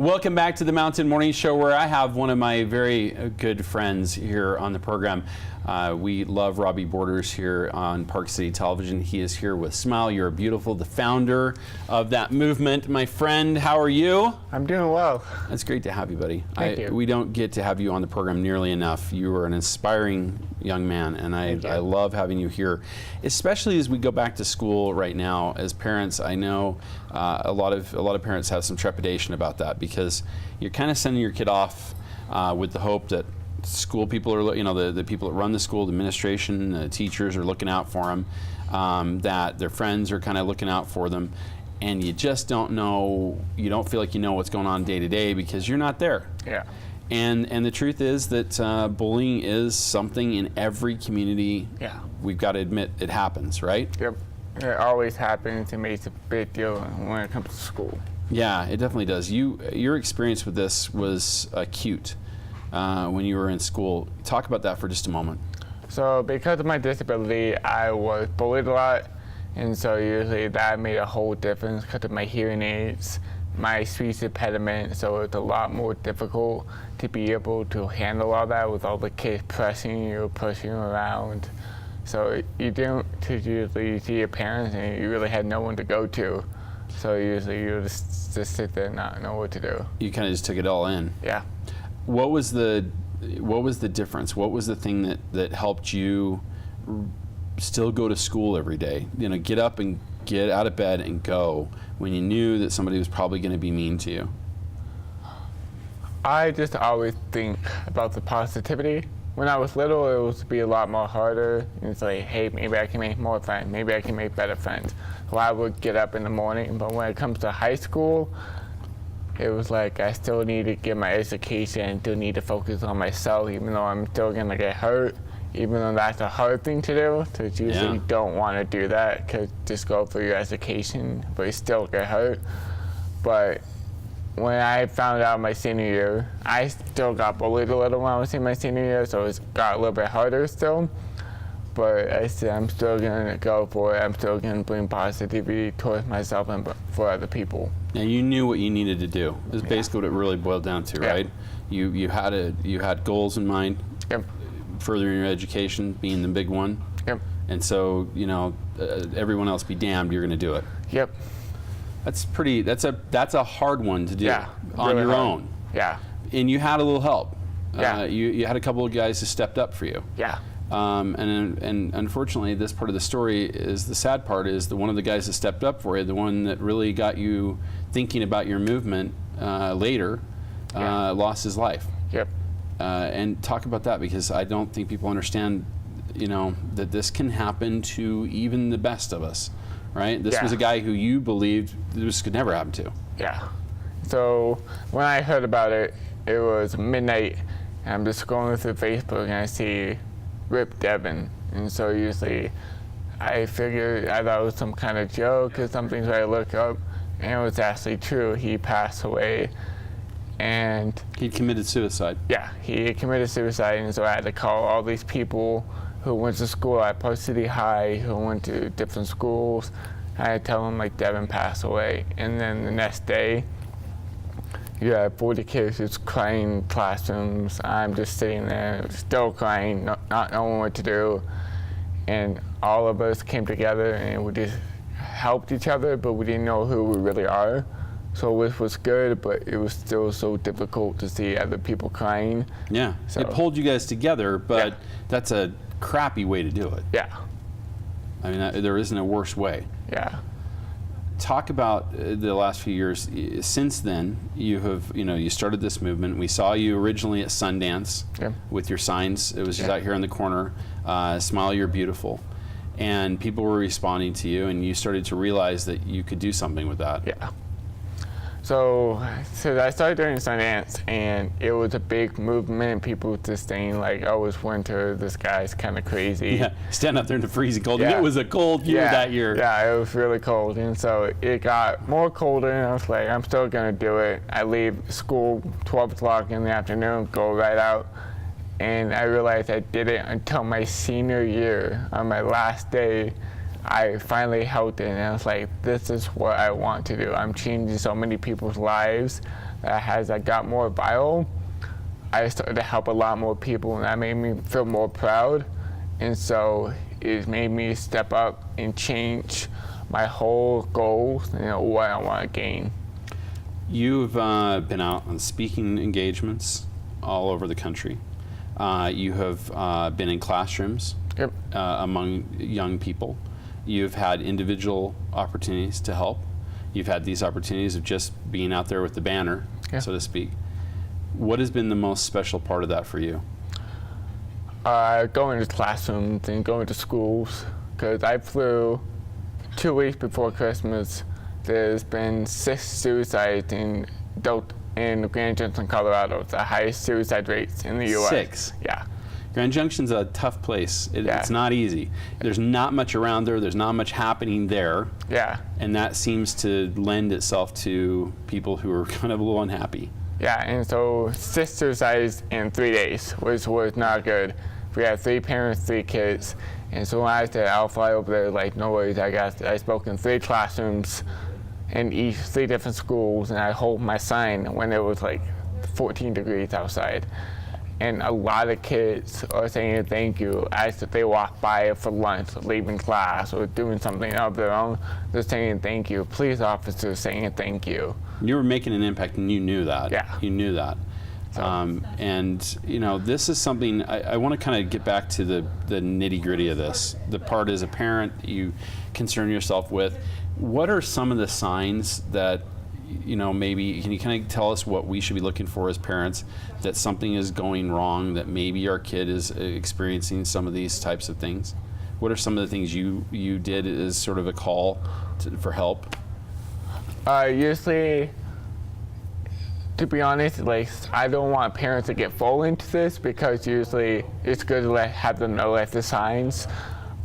Welcome back to the Mountain Morning Show, where I have one of my very good friends here on the program. We love Robby Borders here on Park City Television. He is here with Smile, You're Beautiful, the founder of that movement. My friend, how are you? I'm doing well. It's great to have you, buddy. Thank you. We don't get to have you on the program nearly enough. You are an inspiring young man, and I love having you here, especially as we go back to school right now. As parents, I know a lot of parents have some trepidation about that, because you're kind of sending your kid off with the hope that school people are, the people that run the school, the administration, the teachers are looking out for them, that their friends are kind of looking out for them, and you just don't know, you don't feel like you know what's going on day to day because you're not there. Yeah. And the truth is that bullying is something in every community. Yeah. We've got to admit it happens, right? Yep. It always happens. It makes a big deal when it comes to school. Yeah, it definitely does. Your experience with this was acute when you were in school. Talk about that for just a moment. So because of my disability, I was bullied a lot, and so usually that made a whole difference because of my hearing aids, my speech impediment, so it's a lot more difficult to be able to handle all that with all the kids pressing you, pushing you around. So you didn't usually see your parents, and you really had no one to go to. So usually you just sit there and not know what to do. You kind of just took it all in. Yeah. What was the difference? What was the thing that helped you still go to school every day? Get up and get out of bed and go when you knew that somebody was probably going to be mean to you. I just always think about the positivity. When I was little, it was to be a lot more harder. It's like, hey, maybe I can make more friends. Maybe I can make better friends. So I would get up in the morning, but when it comes to high school, it was like I still need to get my education and still need to focus on myself, even though I'm still gonna get hurt, even though that's a hard thing to do. So it's usually you don't want to do that, because just go for your education, but you still get hurt. But when I found out my senior year, I still got bullied a little when I was in my senior year, so it got a little bit harder still. But I said I'm still gonna go for it. I'm still gonna bring positivity towards myself and for other people. Now you knew what you needed to do. This is basically what it really boiled down to, right? You had goals in mind. Yep. Furthering your education being the big one. Yep. And so everyone else be damned, you're gonna do it. Yep. That's a hard one to do on your own. Yeah. And you had a little help. Yeah. You had a couple of guys who stepped up for you. Yeah. And unfortunately, this part of the story is the sad part. Is the one of the guys that stepped up for you, the one that really got you thinking about your movement later, lost his life. Yep. And talk about that, because I don't think people understand, that this can happen to even the best of us, right? This was a guy who you believed this could never happen to. Yeah. So when I heard about it, it was midnight, and I'm just scrolling through Facebook, and I see Rip Devin, and so usually I figured I thought it was some kind of joke or something, so I look up, and it was actually true. He passed away, and he committed suicide. Yeah, he committed suicide, and so I had to call all these people who went to school at Park City High, who went to different schools. I had to tell them, like, Devin passed away, and then the next day, you have 40 kids just crying in classrooms. I'm just sitting there, still crying, not knowing what to do. And all of us came together and we just helped each other, but we didn't know who we really are. So it was good, but it was still so difficult to see other people crying. Yeah, so it pulled you guys together, but that's a crappy way to do it. Yeah. I mean, there isn't a worse way. Yeah. Talk about the last few years. Since then, you started this movement. We saw you originally at Sundance with your signs. It was just out here on the corner, Smile, You're Beautiful. And people were responding to you, and you started to realize that you could do something with that. Yeah. So I started during Sundance, and it was a big movement. People just saying, like, oh, it's winter, this guy's kind of crazy. Yeah, stand up there in the freezing cold. Yeah. It was a cold year that year. Yeah, it was really cold, and so it got more colder, and I was like, I'm still going to do it. I leave school 12 o'clock in the afternoon, go right out, and I realized I did it until my senior year. On my last day, I finally held it, and I was like, this is what I want to do. I'm changing so many people's lives as I got more viral, I started to help a lot more people, and that made me feel more proud. And so it made me step up and change my whole goals, what I want to gain. You've been out on speaking engagements all over the country. You have been in classrooms among young people. You've had individual opportunities to help. You've had these opportunities of just being out there with the banner, so to speak. What has been the most special part of that for you? Going to classrooms and going to schools, because I flew 2 weeks before Christmas. There's been 6 suicides in Grand Junction, Colorado. It's the highest suicide rates in the U.S. 6? Yeah. Grand Junction's a tough place. It's not easy. There's not much around there. There's not much happening there. Yeah. And that seems to lend itself to people who are kind of a little unhappy. Yeah, and so 6 suicides in 3 days, which was not good. We had 3 parents, 3 kids. And so when I said I'll fly over there, like, no worries, I spoke in 3 classrooms in 3 different schools, and I hold my sign when it was like 14 degrees outside. And a lot of kids are saying thank you as they walk by for lunch, leaving class, or doing something of their own. They're saying thank you. Police officers saying thank you. You were making an impact, and you knew that. Yeah. You knew that. And this is something I want to kind of get back to the nitty-gritty of this. The part as a parent you concern yourself with. What are some of the signs that, maybe, can you kind of tell us what we should be looking for as parents, that something is going wrong, that maybe our kid is experiencing some of these types of things? What are some of the things you did as sort of a call for help? Usually, to be honest, I don't want parents to get full into this, because usually it's good to have them know the signs.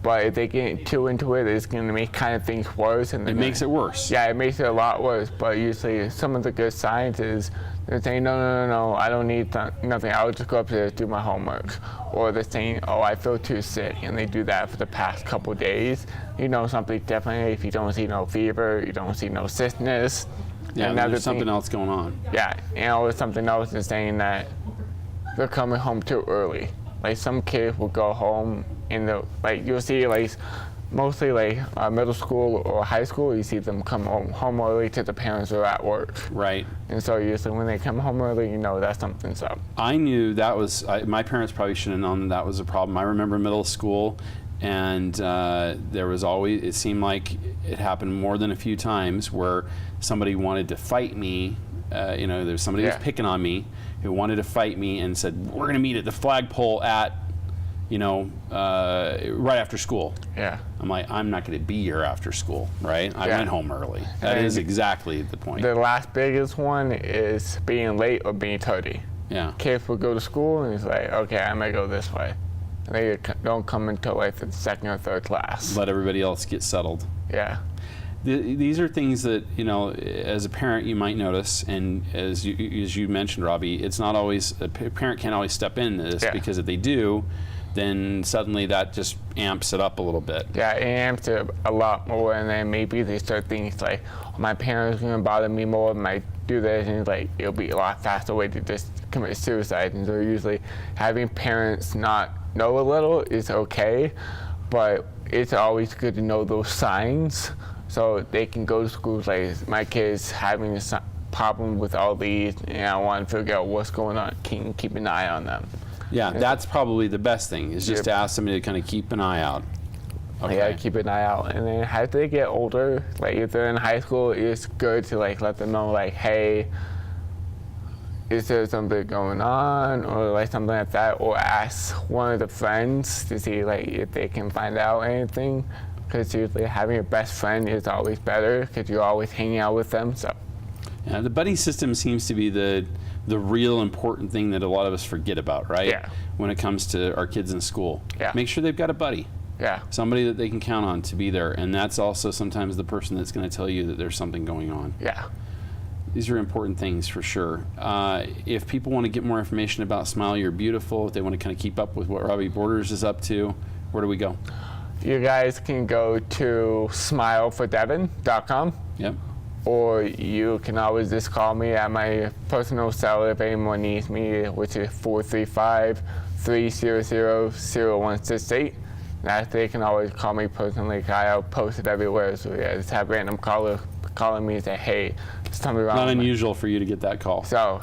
But if they get too into it, it's going to make kind of things worse. And it makes it worse. Yeah, it makes it a lot worse. But usually some of the good signs is they're saying, no, I don't need nothing. I'll just go up there and do my homework. Or they're saying, oh, I feel too sick. And they do that for the past couple of days. Something definitely, if you don't see no fever, you don't see no sickness. Yeah, and there's something else going on. Yeah, or something else is saying that they're coming home too early. Some kids will go home you'll see mostly middle school or high school, you see them come home early till the parents are at work. Right. And so usually when they come home early, that something's up. I knew that was, my parents probably should have known that was a problem. I remember middle school, and there was always, it seemed like it happened more than a few times where somebody wanted to fight me. There was somebody who was picking on me, who wanted to fight me, and said, we're going to meet at the flagpole at, right after school. Yeah. I'm like, I'm not going to be here after school, right? I went home early. That is exactly the point. The last biggest one is being late or being tardy. Yeah. Kids will go to school, and it's like, okay, I'm going to go this way. And they don't come until the second or third class. Let everybody else get settled. Yeah. These are things that, as a parent you might notice, and as you mentioned, Robby, it's not always, a parent can't always step in this, because if they do, then suddenly that just amps it up a little bit. Yeah, it amps it a lot more, and then maybe they start thinking like, oh, my parents are going to bother me more when I do this, and it'll be a lot faster way to just commit suicide. And so usually having parents not know a little is okay, but it's always good to know those signs so they can go to schools my kid's having a problem with all these, and I want to figure out what's going on, keep an eye on them. Yeah, that's probably the best thing, is just to ask somebody to kind of keep an eye out. Okay. Yeah, keep an eye out. And then as they get older, if they're in high school, it's good to let them know, hey, is there something going on, or something like that, or ask one of the friends to see if they can find out anything, because usually having a best friend is always better, because you're always hanging out with them. So. Yeah, the buddy system seems to be the real important thing that a lot of us forget about, right? Yeah. When it comes to our kids in school. Yeah. Make sure they've got a buddy. Yeah. Somebody that they can count on to be there, and that's also sometimes the person that's going to tell you that there's something going on. Yeah. These are important things for sure. If people want to get more information about Smile You're Beautiful, if they want to kind of keep up with what Robby Borders is up to, where do we go? You guys can go to smilefordevin.com. Yep. or you can always just call me at my personal cell if anyone needs me, which is 435-300-0168. That they can always call me personally. I'll post it everywhere. So yeah, just have random caller calling me and say, hey, just tell me wrong. Not unusual for you to get that call. So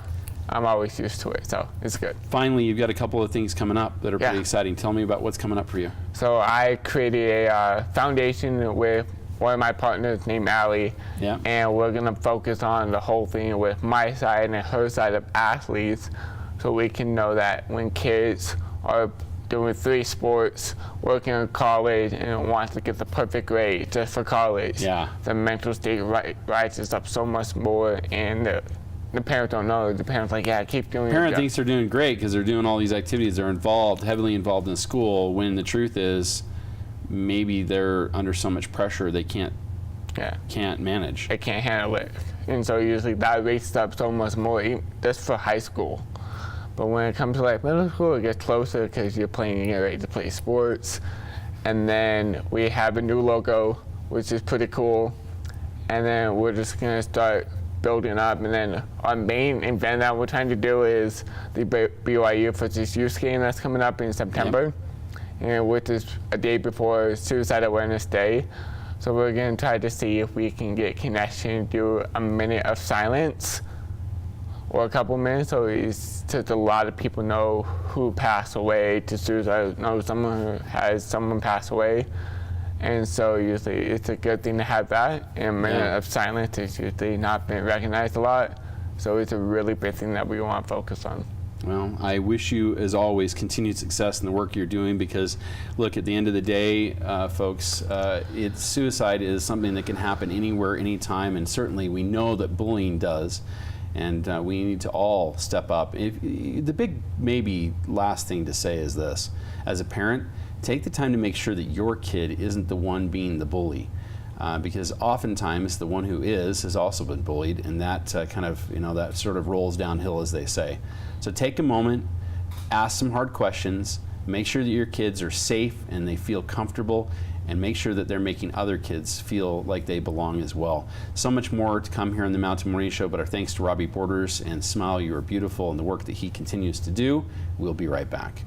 I'm always used to it, so it's good. Finally, you've got a couple of things coming up that are pretty exciting. Tell me about what's coming up for you. So I created a foundation with one of my partners named Allie, and we're gonna focus on the whole thing with my side and her side of athletes, so we can know that when kids are doing 3 sports, working in college, and want to get the perfect grade just for college, the mental state rises up so much more, and the parents don't know. The parents like, keep doing it. The parent thinks they're doing great because they're doing all these activities. They're heavily involved in school, when the truth is maybe they're under so much pressure they can't manage. They can't handle it. And so usually that raises up so much more, just for high school. But when it comes to like middle school, it gets closer because you're getting ready to play sports. And then we have a new logo, which is pretty cool. And then we're just gonna start building up. And then our main event that we're trying to do is the BYU versus youth game that's coming up in September, and which is a day before Suicide Awareness Day. So we're gonna try to see if we can get connection, do a minute of silence or a couple minutes, so it's just a lot of people know who passed away to suicide, know someone who has someone pass away. And so usually it's a good thing to have that. And a minute of silence is usually not been recognized a lot. So it's a really big thing that we want to focus on. Well, I wish you, as always, continued success in the work you're doing, because, look, at the end of the day, folks, suicide is something that can happen anywhere, anytime, and certainly we know that bullying does. And we need to all step up. The big, maybe last thing to say is this: as a parent, take the time to make sure that your kid isn't the one being the bully, because oftentimes the one who has also been bullied, and that that sort of rolls downhill, as they say. So take a moment, ask some hard questions, make sure that your kids are safe and they feel comfortable, and make sure that they're making other kids feel like they belong as well. So much more to come here on the Mountain Morning Show, but our thanks to Robby Borders, and Smile, you are beautiful, and the work that he continues to do. We'll be right back.